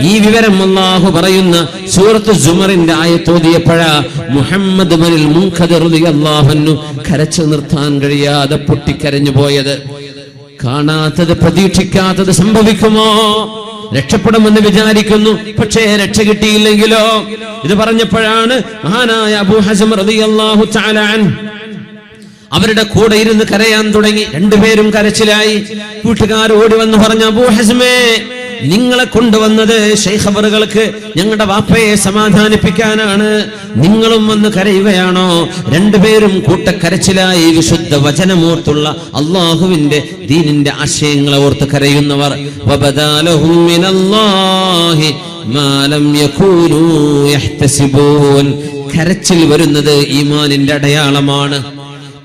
ഈ വിവരം അള്ളാഹു പറയുന്ന സൂറത്ത് സുമറിന്റെ ആയത്തോതിയപ്പോഴാ മുഹമ്മദ് ബിൻ മുൻകദിർ റളിയല്ലാഹു അൻഹു കരച്ചു നിർത്താൻ കഴിയാതെ പൊട്ടിക്കരഞ്ഞു പോയത്. കാണാത്തത്, പ്രതീക്ഷിക്കാത്തത് സംഭവിക്കുമോ? രക്ഷപ്പെടുമെന്ന് വിചാരിക്കുന്നു, പക്ഷേ രക്ഷ കിട്ടിയില്ലെങ്കിലോ? ഇത് പറഞ്ഞപ്പോഴാണ് മഹാനായ അബൂ ഹസൻ റളിയല്ലാഹു തആല അൻഹു അവരുടെ കൂടെ ഇരുന്ന് കരയാൻ തുടങ്ങി. രണ്ടുപേരും കരച്ചിലായി. കൂട്ടുകാർ ഓടി വന്ന് പറഞ്ഞു, അബൂ ഹസ്മേ, നിങ്ങളെ കൊണ്ടുവന്നത് ശൈഖ് അവറുകൾക്ക് ഞങ്ങളുടെ വാപ്പയെ സമാധാനിപ്പിക്കാനാണ്, നിങ്ങളും വന്ന് കരയുകയാണോ? രണ്ടുപേരും കൂട്ടക്കരച്ചിലായി. വിശുദ്ധ വചനമോർത്തുള്ള അള്ളാഹുവിന്റെ ദീനിന്റെ ആശയങ്ങളെ ഓർത്ത് കരയുന്നവർ. വബദാലഹും മിനല്ലാഹി മാ ലം യകൂനൂ യഹ്തസിബൂൻ. കരച്ചിൽ വരുന്നത് ഈമാനിന്റെ അടയാളമാണ്.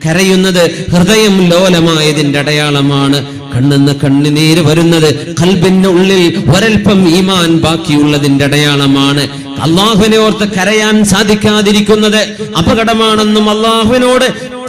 കരയുന്നത് ഹൃദയം ലോലമായതിന്റെ അടയാളമാണ്. കണ്ണെന്ന് കണ്ണുനീര് വരുന്നത് ഖൽബിന്റെ ഉള്ളിൽ ഒരൽപ്പം ഈമാൻ ബാക്കിയുള്ളതിന്റെ അടയാളമാണ്. അള്ളാഹുവിനെ ഓർത്ത് കരയാൻ സാധിക്കാതിരിക്കുന്നത് അപകടമാണെന്നും അള്ളാഹുവിനോട്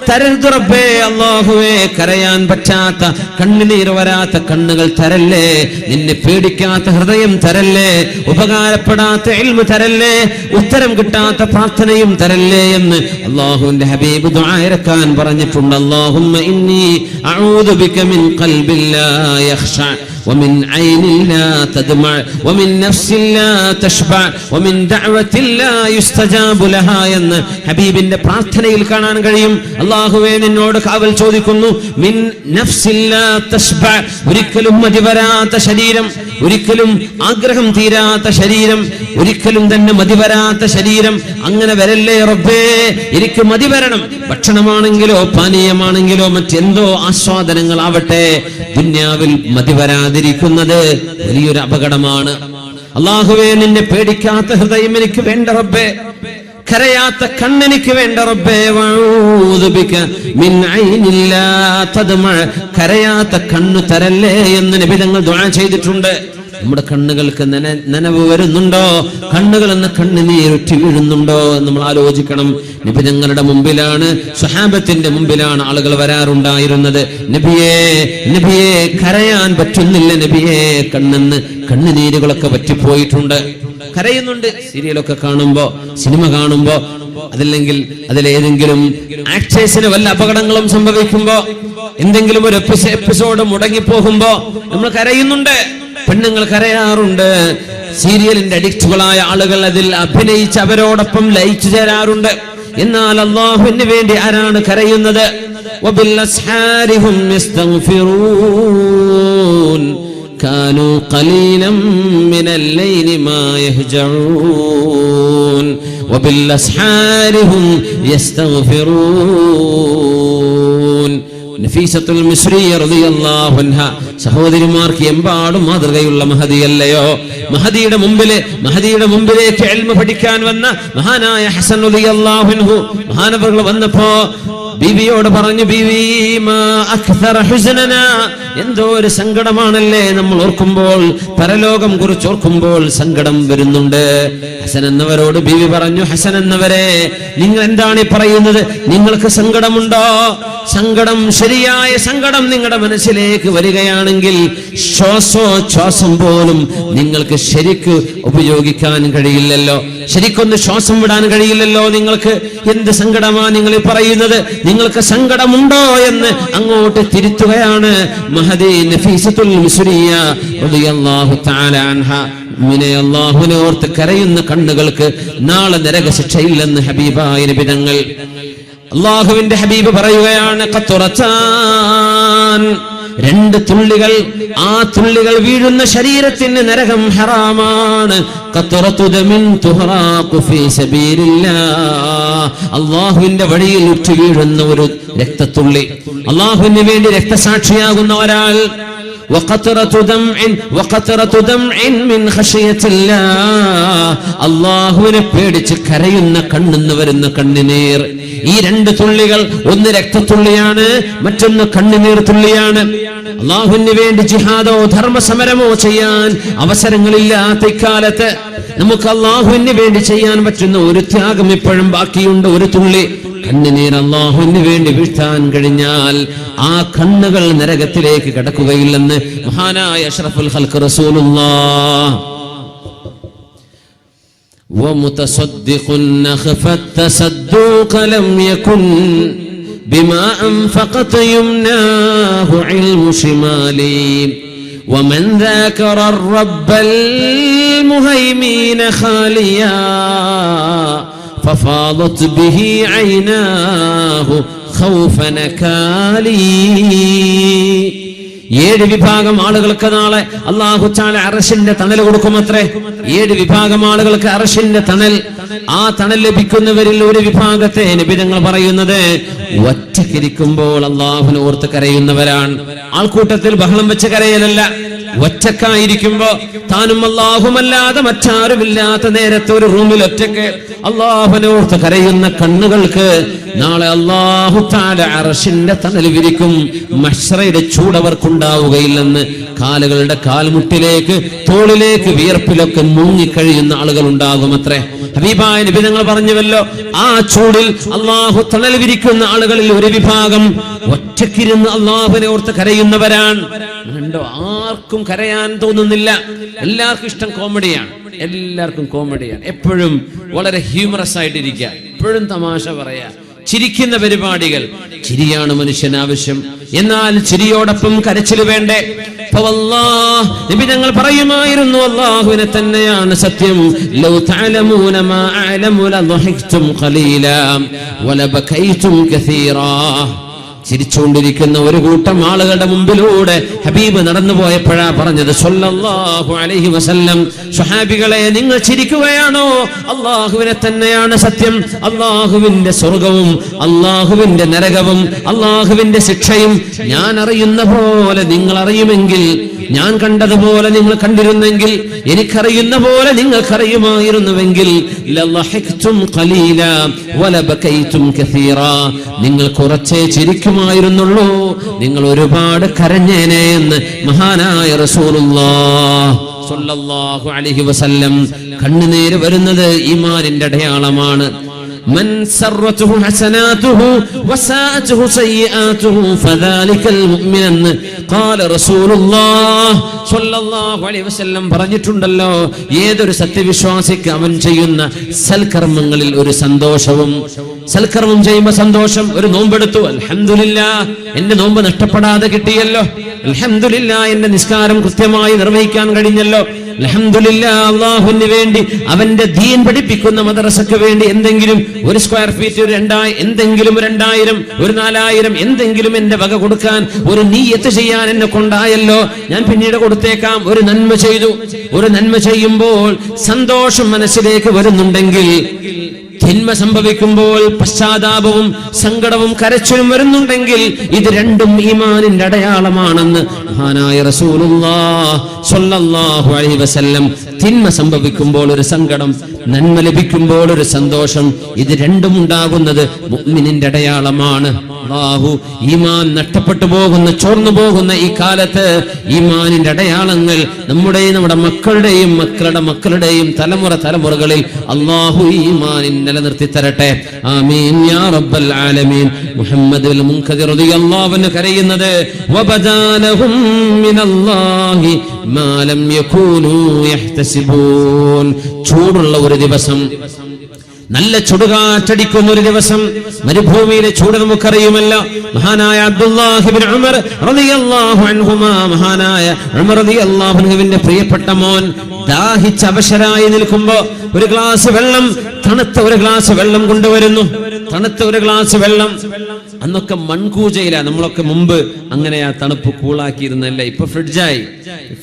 തരരുത് റബ്ബേ, അല്ലാഹുവേ, കരയാൻ പറ്റാത്ത, കണ്ണുനീര് വരാത്ത കണ്ണുകൾ തരല്ലേ, നിന്നെ പേടിക്കാത്ത ഹൃദയം തരല്ലേ, ഉപകാരപ്പെടാത്ത ഇൽമ് തരല്ലേ, ഉത്തരം കിട്ടാത്ത പ്രാർത്ഥനയും തരല്ലേ എന്ന് അല്ലാഹുവിന്റെ ഹബീബ് ദുആ ഇറക്കാൻ പറഞ്ഞിട്ടുണ്ട്. അല്ലാഹുമ്മ ഇന്നി അഊദു ബിക മിൻ ഖൽബിൻ ലാ യഖ്ശഅ ومن عين لا تدمع ومن نفس لا تشبع ومن دعوة لا يستجاب لها എന്ന് ഹബീബിന്റെ പ്രാർത്ഥനയിൽ കാണാൻ കഴിയും. അല്ലാഹുവേ, നിന്നോട് കാവൽ ചോദിക്കുന്നു. മിൻ നഫ്സിൻ ലാ തശ്ബ, ഒരിക്കലും മതിവരാത്ത ശരീരം, ഒരിക്കലും ആഗ്രഹം തീരാത്ത ശരീരം, ഒരിക്കലും തന്നെ മതിവരാത്ത ശരീരം. അങ്ങനെ വരല്ലേ റബ്ബേ, എനിക്ക് മതിവരണം. ഭക്ഷണമാണെങ്കിലോ പാനീയമാണെങ്കിലോ മറ്റെന്തോ ആസ്വാദനങ്ങളാവട്ടെ, ദുന്യാവിൽ മതിവരാതിരിക്കുന്നത് വലിയൊരു അപകടമാണ്. അല്ലാഹുവേ, നിന്നെ പേടിക്കാത്ത ഹൃദയം എനിക്ക് വേണ്ട റബ്ബേ, കരയാത്ത കണ്ണെനിക്ക് വേണ്ട റബ്ബേ. വഊദു ബിക മിൻ ഐനിൻ ലാ തദ്മഅ, കരയാത്ത കണ്ണ് തരല്ലേ എന്ന് നബി തങ്ങൾ ദുആ ചെയ്തിട്ടുണ്ട്. നമ്മുടെ കണ്ണുകൾക്ക് നനവ് വരുന്നുണ്ടോ? കണ്ണുകളിൽ നിന്ന് കണ്ണുനീരുറ്റി വീഴുന്നുണ്ടോ എന്ന് നമ്മൾ ആലോചിക്കണം. നബി തങ്ങളുടെ മുമ്പിലാണ്, സ്വഹാബത്തിന്റെ മുമ്പിലാണ് ആളുകൾ വരാറുണ്ടായിരുന്നത്. നബിയേ, നബിയേ, കരയാൻ പറ്റുന്നില്ല നബിയേ, കണ്ണെന്ന് കണ്ണുനീരുകളൊക്കെ പറ്റിപ്പോയിട്ടുണ്ട്. കരയുന്നുണ്ട്. സീരിയലൊക്കെ കാണുമ്പോ, സിനിമ കാണുമ്പോ അതല്ലെങ്കിൽ അതിലേതെങ്കിലും ആക്ടേഴ്സിന് വല്ല അപകടങ്ങളും സംഭവിക്കുമ്പോ, എന്തെങ്കിലും ഒരു എപ്പിസോഡ് മുടങ്ങിപ്പോകുമ്പോ നമ്മൾ കരയുന്നുണ്ട്, പെണ്ണുങ്ങൾ കരയാറുണ്ട്. സീരിയലിന്റെ അഡിക്റ്റുകളായ ആളുകൾ അതിൽ അഭിനയിച്ച് അവരോടൊപ്പം ലയിച്ചു ചേരാറുണ്ട്. എന്നാൽ അല്ലാഹുവിന് വേണ്ടി ആരാണ് കരയുന്നത്? വബിൽഅസ്ഹാരിഹും യസ്തഗ്ഫിറൂൻ കാനൂ ഖലീലൻ മിനൽ ലൈലി മാ യഹ്ജഊൻ വബിൽഅസ്ഹാരിഹും യസ്തഗ്ഫിറൂൻ. നഫീസത്തുൽ മിസ്രിയ റളിയല്ലാഹു അൻഹ സഹോദരിമാർക്ക് എമ്പാടും മാതൃകയുള്ള മഹദിയല്ലയോ? മഹദിയുടെ മുമ്പിലേക്ക് ഇൽമു പഠിക്കാൻ വന്ന മഹാനായ ഹസൻ റളിയല്ലാഹു അൻഹു മഹാനവറുകൾ വന്നപ്പോ ബീവിയോട് പറഞ്ഞു, ബീവി മാ അക്തറ ഹുസ്നനാ, എന്തോ ഒരു സങ്കടമാണല്ലേ നമ്മൾ ഓർക്കുമ്പോൾ, പരലോകം കുറിച്ച് ഓർക്കുമ്പോൾ സങ്കടം വരുന്നുണ്ട്. ഹസൻ എന്നവരോട് ബീവി പറഞ്ഞു, ഹസൻ എന്നവരെ, നിങ്ങൾ എന്താണ് ഈ പറയുന്നത്? നിങ്ങൾക്ക് സങ്കടമുണ്ടോ? സങ്കടം, ശരിയായ സങ്കടം നിങ്ങളുടെ മനസ്സിലേക്ക് വരികയാണെങ്കിൽ ശ്വാസം പോലും നിങ്ങൾക്ക് ശരിക്ക് ഉപയോഗിക്കാൻ കഴിയില്ലല്ലോ, ശരിക്കൊന്ന് ശ്വാസം വിടാൻ കഴിയില്ലല്ലോ നിങ്ങൾക്ക്. എന്ത് സങ്കടമാ നിങ്ങൾ പറയുന്നത്? നിങ്ങൾക്ക് സങ്കടമുണ്ടോ എന്ന് അങ്ങോട്ട് തിരുത്തുകയാണ് മഹദി നഫീസത്തുൽ മിസ്രിയ റളിയല്ലാഹു തആല അൻഹ. അല്ലാഹുവിനെ ഓർത്ത് കരയുന്ന കണ്ണുകൾക്ക് നാളെ നരകശിക്ഷയില്ലെന്ന് ഹബീബായ നബി തങ്ങൾ. അല്ലാഹുവിന്റെ ഹബീബ് പറയുകയാണ്, ഖത്റത്താൻ, രണ്ട് തുള്ളികൾ, ആ തുള്ളികൾ വീഴുന്ന ശരീരത്തിന് നരകം ഹറാമാണ്. ഖത്റത്തു ദമിൻ തുഹറാഖു ഫീ സബീലില്ലാഹ്, അല്ലാഹുവിന്റെ വഴിയിൽ ഉറ്റു വീഴുന്ന ഒരു രക്തത്തുള്ളി, അല്ലാഹുവിന് വേണ്ടി രക്തസാക്ഷിയാകുന്ന ഒരാൾ. അല്ലാഹുവിനെ പേടിച്ച് കരയുന്ന കണ്ണിന്ന് വരുന്ന കണ്ണുനീർ. ഈ രണ്ട് തുള്ളികൾ, ഒന്ന് രക്തത്തുള്ളിയാണ്, മറ്റൊന്ന് കണ്ണുനീർ തുള്ളിയാണ്. അല്ലാഹുവിന് വേണ്ടി ജിഹാദോ ധർമ്മസമരമോ ചെയ്യാൻ അവസരങ്ങളില്ലാത്ത ഇക്കാലത്ത് നമുക്ക് അല്ലാഹുവിന് വേണ്ടി ചെയ്യാൻ പറ്റുന്ന ഒരു ത്യാഗം ഇപ്പോഴും ബാക്കിയുണ്ട്. ഒരു തുള്ളി കണ്ണുനീർ അല്ലാഹുവിന് വേണ്ടി വീഴ്ത്താൻ കഴിഞ്ഞാൽ ആ കണ്ണുകൾ നരകത്തിലേക്ക് കടക്കുകയില്ലെന്ന് മഹാനായ അഷ്റഫുൽ ഖൽഖ് റസൂലുള്ളാഹ്. ومتصدق نخف التصدق لم يكن بما أنفقت يمناه علم شمالي ومن ذاكر الرب المهيمين خاليا ففاضت به عيناه خوف نكالي. 7 വിഭാഗം ആളുകൾക്ക് നാളെ അല്ലാഹു തആല അർശിന്റെ തണൽ കൊടുക്കുമത്രേ. 7 വിഭാഗം ആളുകൾക്ക് അർശിന്റെ തണൽ. ആ തണൽ ലഭിക്കുന്നവരിൽ ഒരു വിഭാഗത്തെ നബി തങ്ങൾ പറയുന്നത് ഒറ്റക്കിരിക്കുമ്പോൾ അല്ലാഹുവിനെ ഓർത്ത് കരയുന്നവരാണ്. ആൾക്കൂട്ടത്തിൽ ബഹളം വെച്ച് കരയലല്ല, ഒറ്റക്കായിരിക്കുമ്പോ താനും അല്ലാഹുമല്ലാതെ മറ്റാരുമില്ലാത്ത നേരത്തെ ഒരു റൂമിൽ ഒറ്റക്ക് അല്ലാഹുവിനെ ഓർത്ത് കരയുന്ന കണ്ണുകൾക്ക് നാളെ അല്ലാഹു തആല അർശിന്റെ തണൽ വിരിക്കും. മഹ്ശറയുടെ ചൂടവർക്കുണ്ടാവുകയില്ലെന്ന്. കാലുകളുടെ കാൽമുട്ടിലേക്ക്, തോളിലേക്ക്, വിയർപ്പിലൊക്കെ മുങ്ങിക്കഴിയുന്ന ആളുകൾ ഉണ്ടാകുമത്രേ. ഹബീബായ നബി തങ്ങൾ പറഞ്ഞുവല്ലോ, ആ ചൂടിൽ അല്ലാഹു തണൽ വിരിക്കുന്ന ആളുകളിൽ ഒരു വിഭാഗം ഒറ്റക്കിരുന്ന് അല്ലാഹുവിനെ ഓർത്ത് കരയുന്നവരാണ്. കണ്ടോ, ആർക്കും കരയാൻ തോന്നുന്നില്ല. എല്ലാവർക്കും ഇഷ്ടം കോമഡിയാണ്, എല്ലാവർക്കും കോമഡിയാണ്. എപ്പോഴും വളരെ ഹ്യൂമറസ് ആയിട്ടിരിക്കുക, എപ്പോഴും തമാശ പറയാ, ചിരിക്കുന്ന പരിപാടികൾ. ചിരിയാണ് മനുഷ്യന് ആവശ്യം. എന്നാൽ ചിരിയോടൊപ്പം കരച്ചിൽ വേണ്ടേ? നബി തങ്ങൾ പറയുമായിരുന്നു, അല്ലാഹുവിനെ തന്നെയാണ് സത്യം. ലൗ തഅലമൂന മാ അഅലമു ലദഹിക്തും ഖലീലാ വലബകൈതും കസീറാ. ചിരിച്ചുകൊണ്ടിരിക്കുന്ന ഒരു കൂട്ടം ആളുകളുടെ മുമ്പിലൂടെ ഹബീബ് നടന്നു പോയപ്പോഴാ പറഞ്ഞത് സ്വല്ലല്ലാഹു അലൈഹി വസല്ലം, സ്വഹാബികളെ നിങ്ങൾ ചിരിക്കുകയാണോ? അല്ലാഹുവിനെ തന്നെയാണ് സത്യം. അല്ലാഹുവിന്റെ സ്വർഗവും അല്ലാഹുവിന്റെ നരകവും അല്ലാഹുവിന്റെ ശിക്ഷയും ഞാൻ അറിയുന്ന പോലെ നിങ്ങൾ അറിയുമെങ്കിൽ, ഞാൻ കണ്ടതുപോലെ നിങ്ങൾ കണ്ടിരുന്നെങ്കിൽ, എനിക്കറിയുന്ന പോലെ നിങ്ങൾക്കറിയുമായിരുന്നുവെങ്കിൽ ലളഹിക്തും ഖലീലാ വലബകൈതും കസീറാ, നിങ്ങൾ കുറച്ചേ ചിരിക്കുമായിരുന്നുള്ളൂ, നിങ്ങൾ ഒരുപാട് കരഞ്ഞേനെ എന്ന് മഹാനായ റസൂലുള്ളാഹി സ്വല്ലല്ലാഹു അലൈഹി വസല്ലം. കണ്ണുനീര് വരുന്നത് ഈമാനിന്റെ അടയാളമാണ്. من سرته حسناته وساءته سيئاته فذلك المؤمن ഖാല റസൂലുള്ളാഹി സ്വല്ലല്ലാഹു അലൈഹി വസല്ലം പറഞ്ഞിട്ടുണ്ടല്ലോ, ഏതൊരു സത്യവിശ്വാസിക്ക് അവൻ ചെയ്യുന്ന സൽക്കർമ്മങ്ങളിൽ ഒരു സന്തോഷവും, സൽക്കർമ്മം ചെയ്യുമ്പോൾ സന്തോഷം. ഒരു നോമ്പെടുത്തു, അൽഹംദുലില്ലാഹ് എന്റെ നോമ്പ് നഷ്ടപ്പെടാതെ കിട്ടിയല്ലോ, അൽഹംദുലില്ലാഹ് എന്റെ നിസ്കാരം കൃത്യമായി നിർവഹിക്കാൻ കഴിഞ്ഞല്ലോ, അൽഹംദുലില്ലാഹ് അല്ലാഹുവിന് വേണ്ടി അവന്റെ ദീൻ പഠിപ്പിക്കുന്ന മദ്രസക്ക് വേണ്ടി എന്തെങ്കിലും ഒരു സ്ക്വയർ ഫീറ്റ്, ഒരു 2000, എന്തെങ്കിലും 2000, ഒരു 4000 എന്തെങ്കിലും എന്റെ വക കൊടുക്കാൻ ഒരു നിയ്യത്ത് ചെയ്യാൻ എന്നെ കൊണ്ടായല്ലോ, ഞാൻ പിന്നീട് കൊടുത്തേക്കാം. ഒരു നന്മ ചെയ്തു. ഒരു നന്മ ചെയ്യുമ്പോൾ സന്തോഷം മനസ്സിലേക്ക് വരുന്നുണ്ടെങ്കിൽ, തിന്മ സംഭവിക്കുമ്പോൾ പശ്ചാത്താപവും സങ്കടവും കരച്ചിലും വരുന്നുണ്ടെങ്കിൽ, ഇത് രണ്ടും ഈമാനിന്റെ അടയാളമാണെന്ന് മഹാനായ റസൂലുള്ളാഹി സ്വല്ലല്ലാഹു അലൈഹി വസല്ലം. തിന്മ സംഭവിക്കുമ്പോൾ ഒരു സങ്കടം, നന്മ ലഭിക്കുമ്പോൾ ഒരു സന്തോഷം, ഇത് രണ്ടും ഉണ്ടാകുന്നത് മുഅ്മിനിന്റെ അടയാളമാണ്. അല്ലാഹു ഈമാൻ നഷ്ടപ്പെട്ടു പോകുന്ന, ചോർന്നു പോകുന്ന ഈ കാലത്ത് ഈമാനിന്റെ അടയാളങ്ങൾ നമ്മുടെ മക്കളുടെയും മക്കളുടെ മക്കളുടെയും തലമുറകളിൽ അല്ലാഹു ഈമാനിൻ നിലനിർത്തി തരട്ടെ. ആമീൻ യാ റബ്ബൽ ആലമീൻ. മുഹമ്മദ് ബിൻ മുൻകദിർ റളിയല്ലാഹു അൻഹു കരയുന്നത്, വബദാലഹും മിനല്ലാഹി മാ ലം യകൂനൂ യഹ്തസിബൂൻ. ചൂടുള്ള ഒരു ദിവസം, നല്ല ചുടുകാറ്റടിക്കുന്ന ഒരു ദിവസം, മരുഭൂമിയിലെ ചൂട് നമുക്കറിയുമല്ലോ. മഹാനായ അബ്ദുല്ലാഹി ഇബ്നു ഉമർ റളിയല്ലാഹു അൻഹുമാ, മഹാനായ ഉമർ റളിയല്ലാഹു അൻഹുവിന്റെ പ്രിയപ്പെട്ട മോൻ ദാഹിച്ച് അവശരായി നിൽക്കുമ്പോ ഒരു ഗ്ലാസ് വെള്ളം, തണുത്ത ഒരു ഗ്ലാസ് വെള്ളം കൊണ്ടുവരുന്നു. തണുത്ത ഒരു ഗ്ലാസ് വെള്ളം. അന്നൊക്കെ മൺകൂജയില, നമ്മളൊക്കെ മുമ്പ് അങ്ങനെയാ തണുപ്പ് കൂളാക്കിയിരുന്നല്ല, ഇപ്പൊ ഫ്രിഡ്ജായി.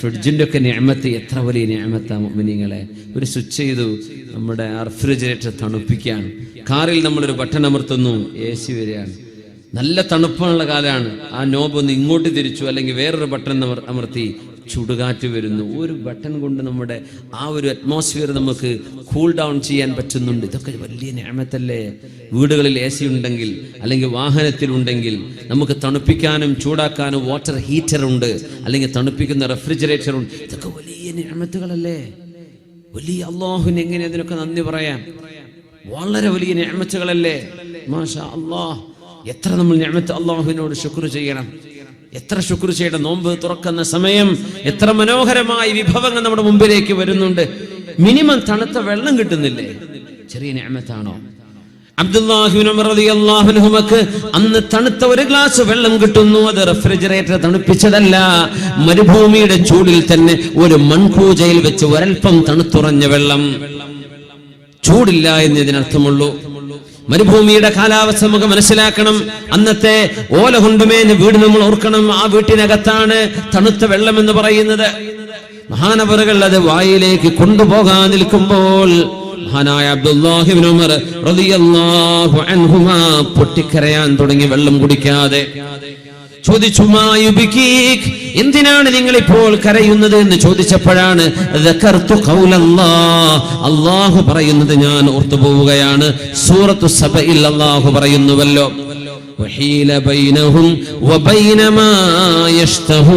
ഫ്രിഡ്ജിന്റെ ഒക്കെ നിഅമത്ത് എത്ര വലിയ നിഅമത്താ മുഅ്മിനീങ്ങളെ. ഒരു സ്വിച്ച് ചെയ്തു, നമ്മുടെ റെഫ്രിജറേറ്റർ തണുപ്പിക്കാൻ. കാറിൽ നമ്മളൊരു ബട്ടൺ അമർത്തുന്നു, AC വരികയാണ്. നല്ല തണുപ്പുള്ള കാലമാണ്. ആ നോബ് ഒന്ന് ഇങ്ങോട്ട് തിരിച്ചു, അല്ലെങ്കിൽ വേറൊരു ബട്ടൺ അമർത്തി, ചുടുകാറ്റ് വരുന്നു. ഒരു ബട്ടൺ കൊണ്ട് നമ്മുടെ ആ ഒരു അറ്റ്മോസ്ഫിയർ നമുക്ക് കൂൾ ഡൗൺ ചെയ്യാൻ പറ്റുന്നുണ്ട്. ഇതൊക്കെ വലിയ നിഅമത്തല്ലേ. വീടുകളിൽ AC ഉണ്ടെങ്കിൽ, അല്ലെങ്കിൽ വാഹനത്തിലുണ്ടെങ്കിൽ നമുക്ക് തണുപ്പിക്കാനും ചൂടാക്കാനും വാട്ടർ ഹീറ്റർ ഉണ്ട്, അല്ലെങ്കിൽ തണുപ്പിക്കുന്ന റെഫ്രിജറേറ്റർ ഉണ്ട്. ഇതൊക്കെ വലിയ നിഅമത്തുകളല്ലേ. വലിയ അല്ലാഹുവിന് എങ്ങനെ അതിനൊക്കെ നന്ദി പറയാം. വളരെ വലിയ നിഅമത്തുകളല്ലേ. മാഷാ അല്ലാഹ്. എത്ര നമ്മൾ നിഅമത്ത് അല്ലാഹുവിനോട് ശുക്ർ ചെയ്യണം, എത്ര ശുക്ർ ചെയ്യണം. നോമ്പ് തുറക്കുന്ന സമയം എത്ര മനോഹരമായ വിഭവങ്ങൾ നമ്മുടെ മുമ്പിലേക്ക് വരുന്നുണ്ട്. മിനിമം തണുത്ത വെള്ളം കിട്ടുന്നില്ലേ? ചെറിയ നിഅമത്താണോ? അബ്ദുല്ലാഹി ഇബ്നു ഉമർ റളിയല്ലാഹു അൻഹുമക്ക് അന്ന് തണുത്ത ഒരു ഗ്ലാസ് വെള്ളം കിട്ടുന്നു. അത് റെഫ്രിജറേറ്റർ തണുപ്പിച്ചതല്ല, മരുഭൂമിയുടെ ചൂടിൽ തന്നെ ഒരു മൺകൂജയിൽ വെച്ച് ഒരൽപ്പം തണുത്തുറഞ്ഞ വെള്ളം. ചൂടില്ല എന്നതിനർത്ഥമുള്ളൂ. മരുഭൂമിയുടെ കാലാവസ്ഥ നമുക്ക് മനസ്സിലാക്കണം. അന്നത്തെ ഓല കൊണ്ടുമേഞ്ഞ വീട് നമ്മൾ ഓർക്കണം. ആ വീട്ടിനകത്താണ് തണുത്ത വെള്ളം എന്ന് പറയുന്നത്. മഹാനവറുകൾ അത് വായിലേക്ക് കൊണ്ടുപോകാൻ നിൽക്കുമ്പോൾ മഹാനായ അബ്ദുല്ലാഹി ഇബ്നു ഉമർ റളിയല്ലാഹു അൻഹുമാ പൊട്ടിക്കരയാൻ തുടങ്ങി, വെള്ളം കുടിക്കാതെ. ചോദിച്ചു, എന്തിനാണ് നിങ്ങൾ ഇപ്പോൾ കരയുന്നത് എന്ന് ചോദിച്ചപ്പോഴാണ് അല്ലാഹു പറയുന്നത് ഞാൻ ഓർത്തുപോവുകയാണ്. സൂറത്തു സബയിൽ അല്ലാഹു പറയുന്നുവല്ലോ, വഹീല ബൈനഹും വബൈന മാ യഷ്തഹൂൻ.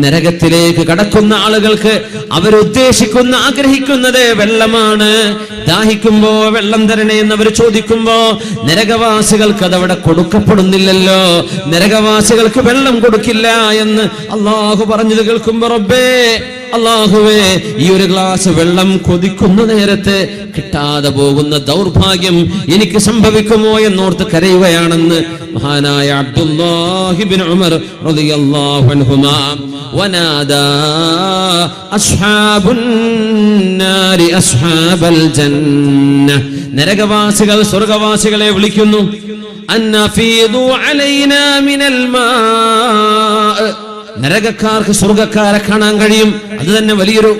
നരകത്തിലേക്ക് കടക്കുന്ന ആളുകൾക്ക് അവരുദ്ദേശിക്കുന്ന, ആഗ്രഹിക്കുന്നത് വെള്ളമാണ്. ദാഹിക്കുമ്പോ വെള്ളം തരണേ എന്ന് അവർ ചോദിക്കുമ്പോ നരകവാസികൾക്ക് അതവിടെ കൊടുക്കപ്പെടുന്നില്ലല്ലോ. നരകവാസികൾക്ക് വെള്ളം കൊടുക്കില്ല എന്ന് അല്ലാഹു പറഞ്ഞത് കേൾക്കുമ്പോ, റബ്ബേ അല്ലാഹുവേ, ഈ ഒരു ഗ്ലാസ് വെള്ളം കൊതിക്കുന്ന നേരത്തെ കിട്ടാതെ പോകുന്ന ദൗർഭാഗ്യം എനിക്ക് സംഭവിക്കുമോ എന്നോർത്ത് കരയുകയാണെന്ന് മഹാനായ അബ്ദുല്ലാഹി ഇബ്നു ഉമർ റളിയല്ലാഹു അൻഹുമാ. വനാദാ അസ്ഹാബുൻ നാരി അസ്ഹാബൽ ജന്ന. നരകവാസികൾ സ്വർഗ്ഗവാസികളെ വിളിക്കുന്നു, അന്നഫീദു അലൈനാ മിനൽ മാ. നരകക്കാർക്ക് സ്വർഗ്ഗക്കാരെ കാണാൻ കഴിയും. അത് തന്നെ വലിയൊരു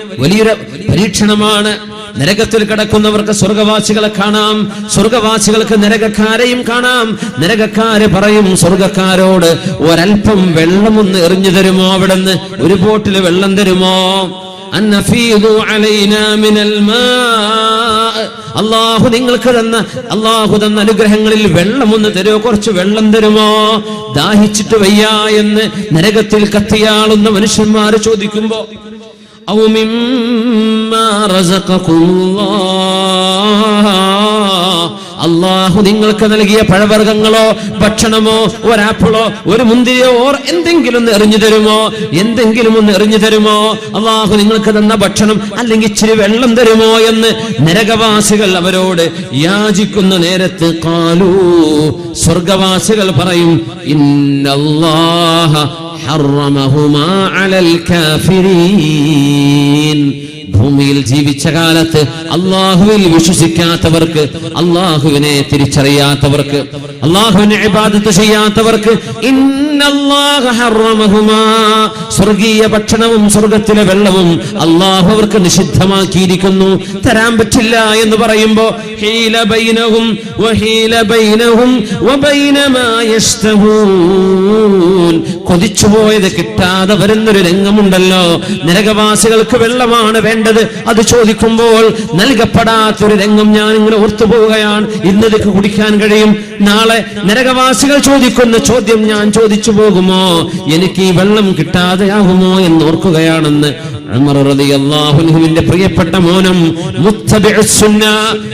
പരീക്ഷണമാണ്. നരകത്തിൽ കിടക്കുന്നവർക്ക് സ്വർഗ്ഗവാസികളെ കാണാം, സ്വർഗ്ഗവാസികൾക്ക് നരകക്കാരെയും കാണാം. നരകക്കാര് പറയും സ്വർഗ്ഗക്കാരോട്, ഒരൽപ്പം വെള്ളമൊന്ന് എറിഞ്ഞു തരുമോ, അവിടുന്ന് ഒരു ബോട്ടിൽ വെള്ളം തരുമോ? അന്നഫീദു അലൈനാ മിനൽ മാ. അല്ലാഹു നിങ്ങൾക്ക് തന്ന, അല്ലാഹു തന്ന അനുഗ്രഹങ്ങളിൽ വെള്ളമൊന്ന് തരുമോ, കുറച്ച് വെള്ളം തരുമോ? ദാഹിച്ചിട്ട് വയ്യ എന്ന് നരകത്തിൽ കത്തിയാളുന്ന മനുഷ്യന്മാർ ചോദിക്കുമ്പോ, ഔ മിമ്മാ റസഖകുമുല്ലാഹ്, അള്ളാഹു നിങ്ങൾക്ക് നൽകിയ പഴവർഗ്ഗങ്ങളോ ഭക്ഷണമോ ഒരാപ്പിളോ ഒരു മുന്തിരിയോ എന്തെങ്കിലും ഒന്ന് എറിഞ്ഞു തരുമോ? എന്തെങ്കിലും ഒന്ന് എറിഞ്ഞു തരുമോ? അള്ളാഹു നിങ്ങൾക്ക് തന്ന ഭക്ഷണം അല്ലെങ്കിൽ ഇച്ചിരി വെള്ളം തരുമോ എന്ന് നരകവാസികൾ അവരോട് യാചിക്കുന്ന നേരത്ത് ഖാലൂ, സ്വർഗവാസികൾ പറയും, ഇന്നല്ലാഹ ഹറമഹുമാ അലൽ കാഫിരീൻ. ഭൂമിയിൽ ജീവിച്ച കാലത്ത് അള്ളാഹുവിൽ വിശ്വസിക്കാത്തവർക്ക്, അള്ളാഹുവിനെ തിരിച്ചറിയാത്തവർക്ക്, അള്ളാഹുവിനെ ഇബാദത്ത് ചെയ്യാത്തവർക്ക് ഇന്നല്ലാഹ ഹറമഹുമാ, സ്വർഗീയ ഭക്ഷണവും സ്വർഗത്തിലെ വെള്ളവും അള്ളാഹു അവർക്ക് നിഷിദ്ധമാക്കിയിരിക്കുന്നു, തരാൻ പറ്റില്ല എന്ന് പറയുമ്പോ ഹീല ബൈനഹും വഹീല ബൈനഹും വബൈന മാ യസ്തഹൂൻ, കൊതിച്ചുപോയത് കിട്ടാതെ വരുന്നൊരു രംഗമുണ്ടല്ലോ. നരകവാസികൾക്ക് വെള്ളമാണ് വേണ്ടത്, അത് ചോദിക്കുമ്പോൾ നൽകപ്പെടാത്തൊരു രംഗം ഞാൻ ഇങ്ങനെ ഓർത്തു പോവുകയാണ്. ഇന്നതൊക്കെ കുടിക്കാൻ കഴിയും, നാളെ നരകവാസികൾ ചോദിക്കുന്ന ചോദ്യം ഞാൻ ചോദിച്ചു പോകുമോ? എനിക്ക് ഈ വെള്ളം കിട്ടാതെയാകുമോ എന്ന് ഓർക്കുകയാണെന്ന് ഉമർ റളിയല്ലാഹു അൻഹുവിന്റെ പ്രിയപ്പെട്ട മോനും മുത്തബിഉസ് സുന്ന,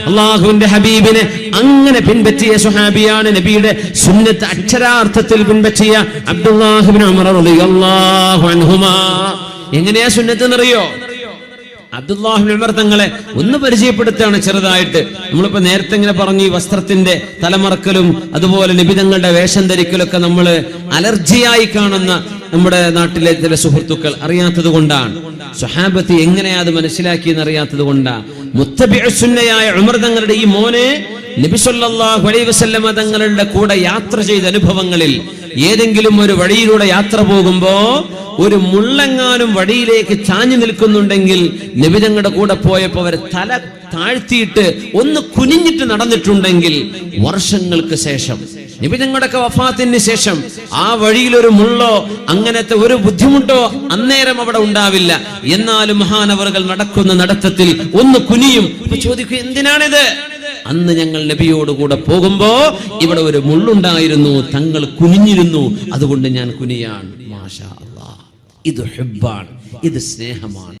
അല്ലാഹുവിന്റെ ഹബീബിനെ അങ്ങനെ പിൻപറ്റിയ സ്വഹാബിയാണ്, നബിയുടെ സുന്നത്ത് അക്ഷരാർത്ഥത്തിൽ പിൻപറ്റിയ അബ്ദുല്ലാഹ് ഇബ്നു ഉമർ റളിയല്ലാഹു അൻഹുമാ. എങ്ങനെയാ സുന്നത്ത് എന്നറിയോ? അബ്ദുല്ലാഹ് ഇബ്നു ഉമർ തങ്ങളെ ഒന്ന് പരിചയപ്പെടുത്തുകയാണ് ചെറുതായിട്ട്. നമ്മളിപ്പോ നേരത്തെ ഇങ്ങനെ പറഞ്ഞു, ഈ വസ്ത്രത്തിന്റെ തലമറക്കലും അതുപോലെ നബി തങ്ങളുടെ വേഷം ധരിക്കലൊക്കെ നമ്മൾ അലർജിയായി കാണുന്ന നമ്മുടെ നാട്ടിലെ ചില സുഹൃത്തുക്കൾ അറിയാത്തത് കൊണ്ടാണ്. സ്വഹാബത്ത് എങ്ങനെയാ അത് മനസ്സിലാക്കിയെന്ന് അറിയാത്തത് കൊണ്ടാണ്. മുത്തബിഉസ് സുന്നയായ ഉമർ തങ്ങളുടെ ഈ മോനെ നബി സല്ലല്ലാഹു അലൈഹി വസല്ലമ തങ്ങളുടെ കൂടെ യാത്ര ചെയ്ത അനുഭവങ്ങളിൽ ഏതെങ്കിലും ഒരു വഴിയിലൂടെ യാത്ര പോകുമ്പോ ഒരു മുള്ളെങ്ങാനും വഴിയിലേക്ക് ചാഞ്ഞു നിൽക്കുന്നുണ്ടെങ്കിൽ നബി തങ്ങളുടെ കൂടെ പോയപ്പോ അവർ തല താഴ്ത്തിയിട്ട് ഒന്ന് കുനിഞ്ഞിട്ട് നടന്നിട്ടുണ്ടെങ്കിൽ വർഷങ്ങൾക്ക് ശേഷം, നബി തങ്ങളുടെയൊക്കെ വഫാത്തിന് ശേഷം ആ വഴിയിൽ ഒരു മുള്ളോ അങ്ങനത്തെ ഒരു ബുദ്ധിമുട്ടോ അന്നേരം അവിടെ ഉണ്ടാവില്ല. എന്നാലും മഹാനവറുകൾ നടക്കുന്ന നടത്തത്തിൽ ഒന്ന് കുനിയും. ചോദിക്കും, എന്തിനാണിത്? അന്ന് ഞങ്ങൾ നബിയോട് കൂടെ പോകുമ്പോ ഇവിടെ ഒരു മുള്ളുണ്ടായിരുന്നു, തങ്ങൾ കുനിഞ്ഞിരുന്നു, അതുകൊണ്ട് ഞാൻ കുനിയാണ്. മാഷാ അല്ലാഹ്, ഇത് ഹുബ്ബാണ്, ഇത് സ്നേഹമാണ്.